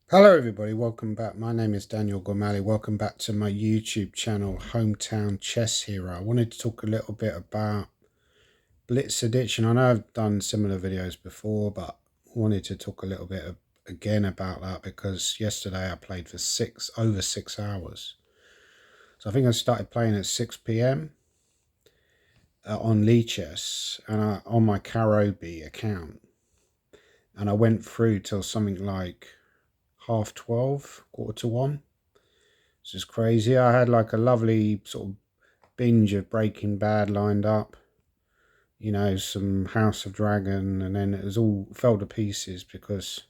Hello everybody, welcome back. My name is Daniel Gormali. Welcome back to my YouTube channel, Hometown Chess Hero. I wanted to talk a little bit about blitz addiction. I know I've done similar videos before, but I wanted to talk a little bit again about that because yesterday I played for over 6 hours. So I think I started playing at 6 p.m. On Lichess and on my Karobi account. And I went through till something like 12:30, quarter to 1. It's just crazy. I had like a lovely sort of binge of Breaking Bad lined up, some House of Dragon, and then it was all fell to pieces because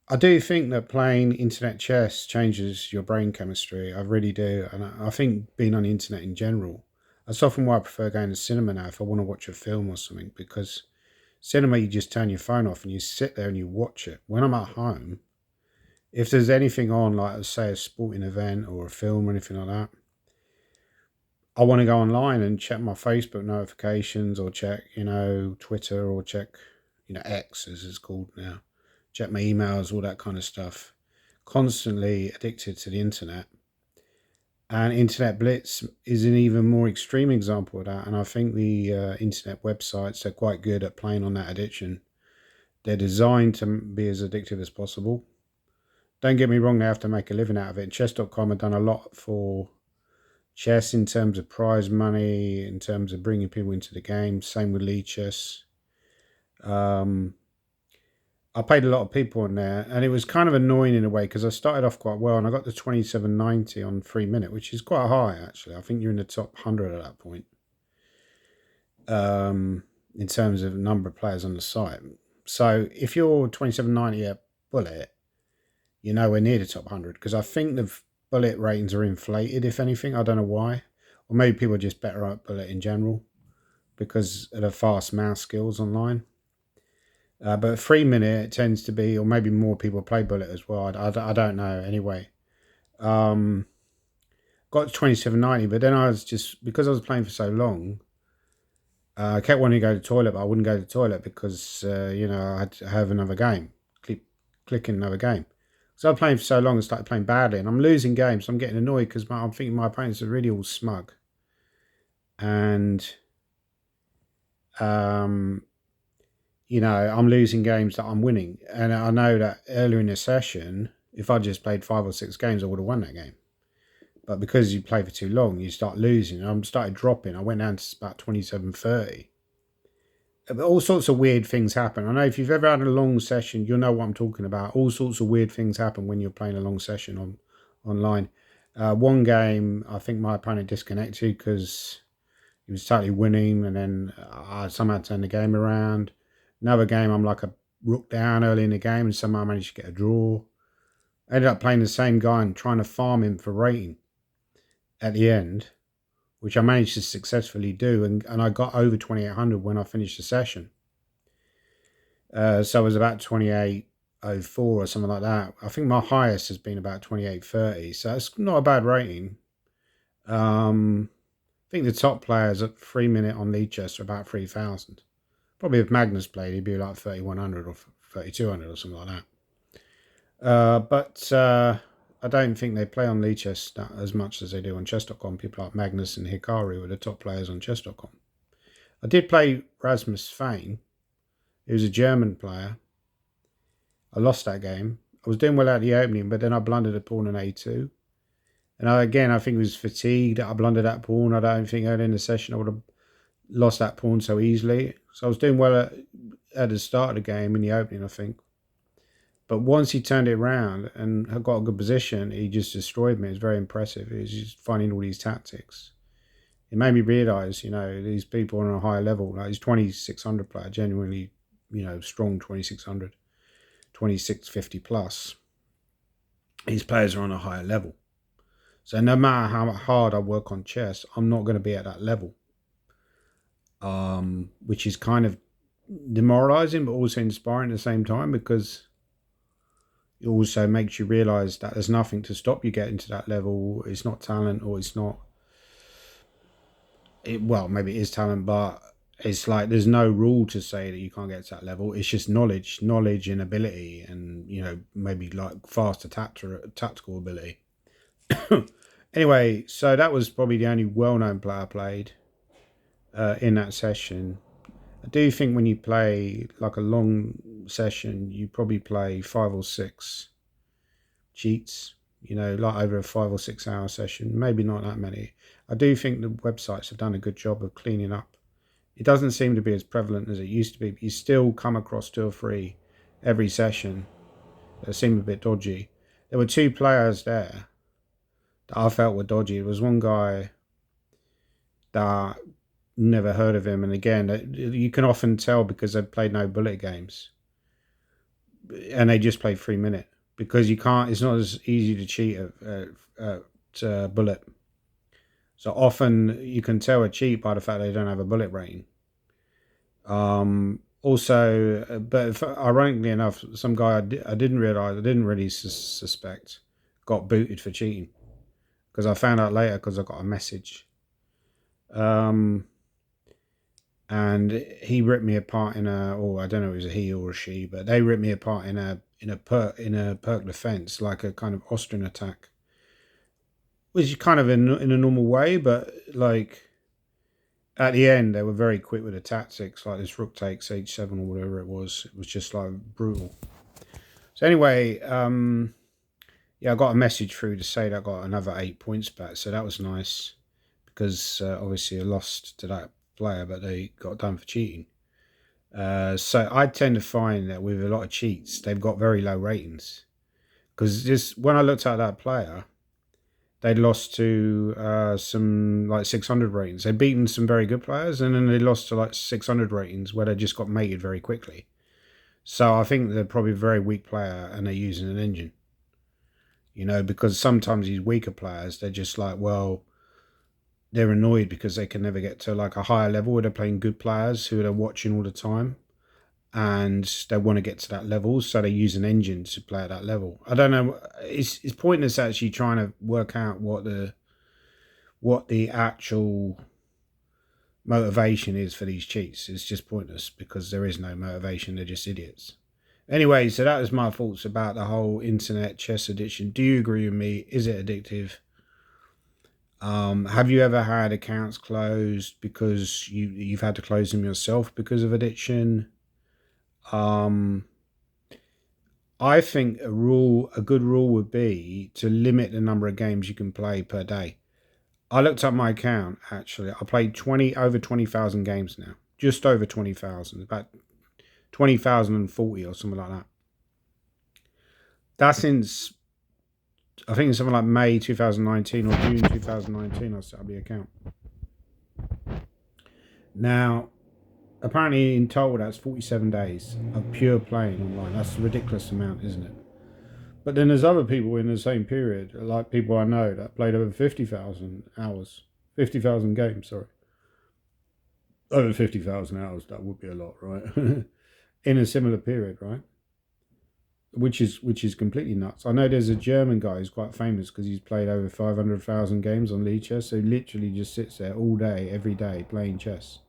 I do think that playing internet chess changes your brain chemistry. I really do. And I think being on the internet in general, that's often why I prefer going to cinema now if I want to watch a film or something, because cinema, you just turn your phone off and you sit there and you watch it. When I'm at home, if there's anything on, like say a sporting event or a film or anything like that, I want to go online and check my Facebook notifications or check, Twitter or check, X as it's called now. Check my emails, all that kind of stuff. Constantly addicted to the internet. And Internet Blitz is an even more extreme example of that. And I think the internet websites are quite good at playing on that addiction. They're designed to be as addictive as possible. Don't get me wrong, they have to make a living out of it. Chess.com have done a lot for chess in terms of prize money, in terms of bringing people into the game. Same with Lichess. I paid a lot of people on there, and it was kind of annoying in a way because I started off quite well, and I got the 2790 on 3 minute, which is quite high actually. I think you're in the top 100 at that point, in terms of number of players on the site. So if you're 2790 at bullet, you're nowhere near the top 100 because I think the bullet ratings are inflated, if anything. I don't know why. Or maybe people are just better at bullet in general because of the fast mouse skills online. But 3 minute it tends to be, or maybe more people play bullet as well. I don't know. Anyway, got to 2790, but then I was just, because I was playing for so long, I kept wanting to go to the toilet, but I wouldn't go to the toilet because, I had to have another game, clicking another game. So I was playing for so long and started playing badly, and I'm losing games. So I'm getting annoyed because I'm thinking my opponents are really all smug. And, I'm losing games that I'm winning. And I know that earlier in the session, if I just played 5 or 6 games, I would have won that game. But because you play for too long, you start losing. I started dropping. I went down to about 2730. All sorts of weird things happen. I know if you've ever had a long session, you'll know what I'm talking about. All sorts of weird things happen when you're playing a long session online. One game, I think my opponent disconnected because he was totally winning, and then I somehow turned the game around. Another game, I'm like a rook down early in the game, and somehow I managed to get a draw. I ended up playing the same guy and trying to farm him for rating at the end, which I managed to successfully do, and I got over 2800 when I finished the session. So it was about 2804 or something like that. I think my highest has been about 2830, so it's not a bad rating. I think the top players at 3 minute on Lichess are about 3000. Probably if Magnus played, he'd be like 3100 or 3200 or something like that. But I don't think they play on Lichess as much as they do on chess.com. People like Magnus and Hikari were the top players on chess.com. I did play Rasmus Fein. He was a German player. I lost that game. I was doing well at the opening, but then I blundered a pawn on a2. And I think it was fatigued. I blundered that pawn. I don't think early in the session I would have lost that pawn so easily. So I was doing well at the start of the game in the opening, I think. But once he turned it around and had got a good position, he just destroyed me. It was very impressive. He was just finding all these tactics. It made me realise, these people are on a higher level. Like he's 2600 player, genuinely, strong 2600, 2650 plus. These players are on a higher level. So no matter how hard I work on chess, I'm not going to be at that level. Which is kind of demoralising, but also inspiring at the same time, because it also makes you realise that there's nothing to stop you getting to that level. It's not talent, or it's not... well, maybe it is talent, but It's like there's no rule to say that you can't get to that level. It's just knowledge and ability, and maybe like faster tactical ability. Anyway, so that was probably the only well-known player I played in that session. I do think when you play like a long session, you probably play 5 or 6 cheats. Like over a 5 or 6 hour session. Maybe not that many. I do think the websites have done a good job of cleaning up. It doesn't seem to be as prevalent as it used to be, but you still come across 2 or 3 every session that seem a bit dodgy. There were 2 players there that I felt were dodgy. There was one guy that never heard of him, and again, you can often tell because they've played no bullet games, and they just played 3 minute because you can't. It's not as easy to cheat at bullet. So often you can tell a cheat by the fact they don't have a bullet rating. Also, but ironically enough, some guy I didn't realize, I didn't really suspect, got booted for cheating because I found out later because I got a message. And he ripped me apart or I don't know if it was a he or a she, but they ripped me apart in a perk defense, like a kind of Austrian attack, which is kind of in a normal way, but like at the end they were very quick with the tactics, like this rook takes h7 or whatever it was. It was just like brutal. So anyway, yeah, I got a message through to say that I got another 8 points back, so that was nice because obviously I lost to that player, but they got done for cheating. So I tend to find that with a lot of cheats, they've got very low ratings. Because just when I looked at that player, they'd lost to some like 600 ratings. They'd beaten some very good players, and then they lost to like 600 ratings where they just got mated very quickly. So I think they're probably a very weak player, and they're using an engine. Because sometimes these weaker players, they're just like, well, they're annoyed because they can never get to like a higher level where they're playing good players who they're watching all the time, and they want to get to that level, so they use an engine to play at that level. I don't know. It's pointless actually trying to work out what the actual motivation is for these cheats. It's just pointless because there is no motivation. They're just idiots. Anyway, so that was my thoughts about the whole internet chess addiction. Do you agree with me? Is it addictive? Have you ever had accounts closed because you've had to close them yourself because of addiction? I think a good rule would be to limit the number of games you can play per day. I looked up my account actually. I played over 20,000 games now. Just over 20,000, about 20,040 or something like that. That's since I think it's something like May 2019 or June 2019 I set up the account. Now, apparently in total that's 47 days of pure playing online. That's a ridiculous amount, isn't it? But then there's other people in the same period, like people I know that played over 50,000 hours, 50,000 games, sorry. Over 50,000 hours, that would be a lot, right? In a similar period, right? Which is completely nuts. I know there's a German guy who's quite famous because he's played over 500,000 games on Lichess, so he literally just sits there all day, every day, playing chess.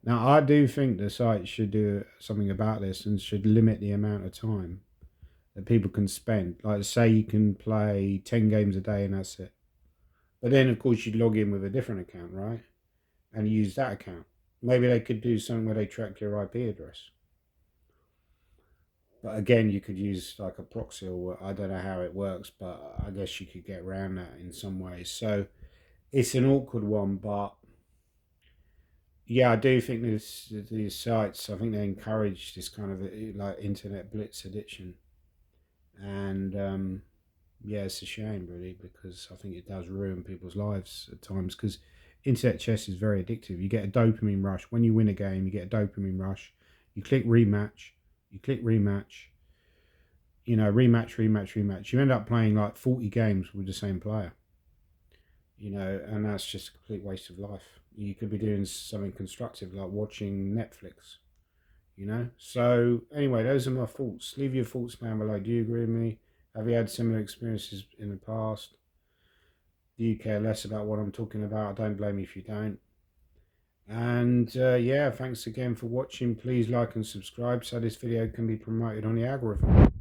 Now, I do think the site should do something about this and should limit the amount of time that people can spend. Like, say you can play 10 games a day and that's it. But then, of course, you'd log in with a different account, right? And use that account. Maybe they could do something where they track your IP address. But again, you could use like a proxy, or I don't know how it works, but I guess you could get around that in some ways. So it's an awkward one, but yeah, I do think these sites, I think they encourage this kind of like internet blitz addiction, and yeah, it's a shame really because I think it does ruin people's lives at times because internet chess is very addictive. You get a dopamine rush when you win a game. You get a dopamine rush. You click rematch. You click rematch. Rematch. You end up playing like 40 games with the same player. And that's just a complete waste of life. You could be doing something constructive like watching Netflix. So anyway, those are my thoughts. Leave your thoughts down below. Do you agree with me? Have you had similar experiences in the past? Do you care less about what I'm talking about? I don't blame you if you don't. And yeah, thanks again for watching. Please like and subscribe so this video can be promoted on the algorithm.